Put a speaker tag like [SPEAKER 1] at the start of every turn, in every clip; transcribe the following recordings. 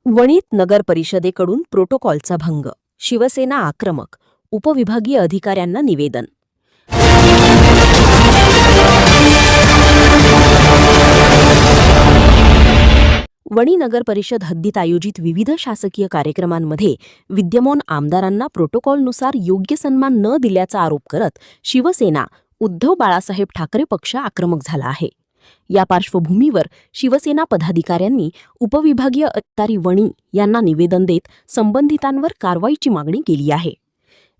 [SPEAKER 1] वणीत नगर परिषदेकडून प्रोटोकॉलचा भंग, शिवसेना आक्रमक, उपविभागीय अधिकाऱ्यांना निवेदन। वणी नगर परिषद हद्दीत आयोजित विविध शासकीय कार्यक्रमांमध्ये विद्यमान आमदारांना प्रोटोकॉलनुसार योग्य सन्मान न दिल्याचा आरोप करत शिवसेना उद्धव बाळासाहेब ठाकरे पक्ष आक्रमक झाला आहे। या पार्श्वभूमीवर शिवसेना पदाधिकाऱ्यांनी उपविभागीय अधिकारी वणी यांना निवेदन देत संबंधितांवर कारवाईची मागणी केली आहे।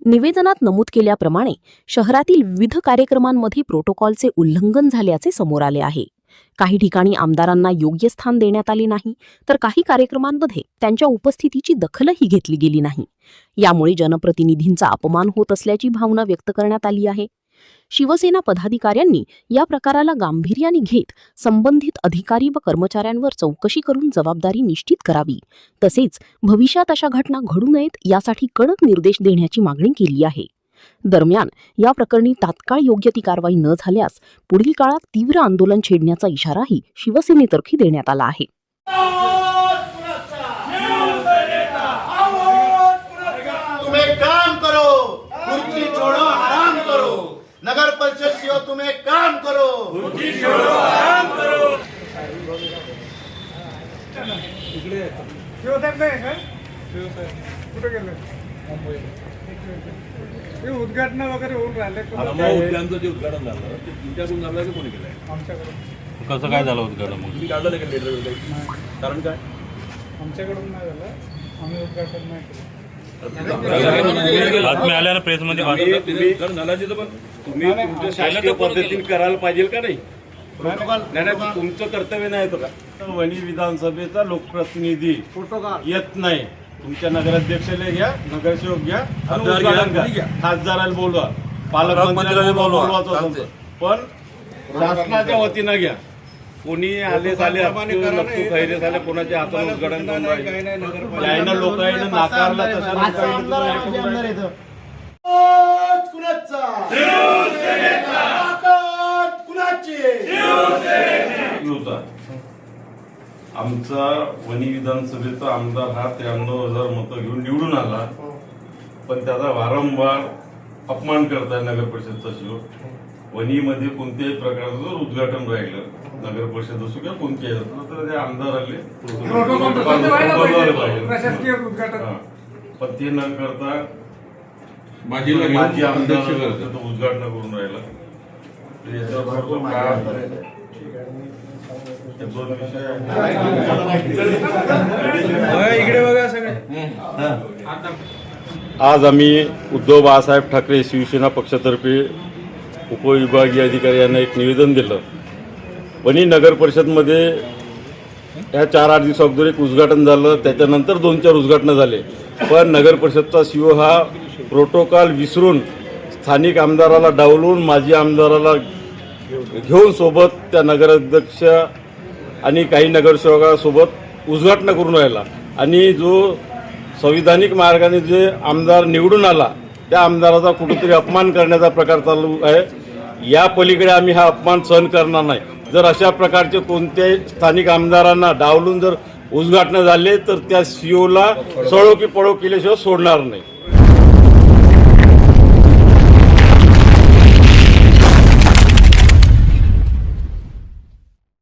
[SPEAKER 1] निवेदनात नमूद केल्याप्रमाणे शहरातील विविध कार्यक्रमांमध्ये प्रोटोकॉलचे उल्लंघन झाल्याचे समोर आले आहे। काही ठिकाणी आमदारांना योग्य स्थान देण्यात आले नाही, तर काही कार्यक्रमांमध्ये त्यांच्या उपस्थितीची दखलही घेतली गेली नाही। यामुळे जनप्रतिनिधींचा अपमान होत असल्याची भावना व्यक्त करण्यात आली आहे। शिवसेना पदाधिकाऱ्यांनी या प्रकाराला गांभीर्याने घेत संबंधित अधिकारी व कर्मचाऱ्यांवर चौकशी करून जबाबदारी निश्चित करावी, तसेच भविष्यात अशा घटना घडू नयेत यासाठी कडक निर्देश देण्याची मागणी केली आहे। दरम्यान या प्रकरणी तात्काळ योग्य ती कारवाई न झाल्यास पुढील काळात तीव्र आंदोलन छेडण्याचा इशाराही शिवसेनेतर्फे देण्यात आला आहे।
[SPEAKER 2] तुम एक काम करो, कुर्सी छोड़ो, आराम करो। नगर परिषद सीओ तुम एक काम करो, कुर्सी छोड़ो, आराम करो।
[SPEAKER 3] उद्घाटन वगैरे होऊन राहिले
[SPEAKER 4] उद्यानचं जे उद्घाटन झालं ते तुमच्याकडून झालं की कोणी केलंय?
[SPEAKER 3] आमच्याकडून।
[SPEAKER 4] कसं काय झालं उद्घाटन? मग तुम्ही काढलं का लेटर वगैरे? कारण काय?
[SPEAKER 3] आमच्याकडून नाही झालं, आम्ही उद्घाटन नाही केलं।
[SPEAKER 4] बातमी आल्या प्रेसमध्ये झाल्याची, पण तुम्ही तुमच्या शासकीय पद्धतीने करायला पाहिजे का नाही? नाही, तुमचं कर्तव्य नाही का? वणी विधानसभेचा लोकप्रतिनिधी येत नाही, तुमच्या नगराध्यक्षाला घ्या, नगरसेवक घ्या, खासदाराला बोलवा, पालकमंत्र्याला बोलवा, पण शासनाच्या वतीनं घ्या। कोणी आले झाले खैरे झाले, कोणाच्या हाताने उद्घाटन ज्यानं लोकांना नाकारला आमचा वणी विधानसभेचा आमदार हा 93,000 मतं घेऊन निवडून आला, पण त्याचा वारंवार अपमान करताय नगर परिषदचा शिव। वणीमध्ये कोणत्याही प्रकारचं उद्घाटन राहिलं, नगर परिषद असो किंवा कोणत्याही तर ते आमदार आले पण ते न करता माझी आमदार उद्घाटन करून राहिला। आज आम्ही उद्धव बाळासाहेब ठाकरे शिवसेना पक्षातर्फे उपविभागीय अधिकारी यांना एक निवेदन दिलं। वणी नगर परिषदमध्ये या 4-8 दिवस अगोदर एक उद्घाटन झालं, त्याच्यानंतर 2-4 उद्घाटनं झाले, पण नगर परिषदचा सीओ हा प्रोटोकॉल विसरून स्थानिक आमदाराला डावलून माजी आमदाराला घेऊन सोबत त्या नगराध्यक्ष आणि काही नगरसेवकासोबत उद्घाटन करून राहिला। आणि जो संविधानिक मार्गाने जे आमदार निवडून आला त्या आमदाराचा कुठेतरी अपमान करण्याचा प्रकार चालू आहे। या पलीकडे आम्ही हा अपमान सहन करणार नाही। जर अशा प्रकारचे कोणत्याही स्थानिक आमदारांना डावलून जर उद्घाटन झाले तर त्या सीओला सळो की पळो केल्याशिवाय सोडणार नाही।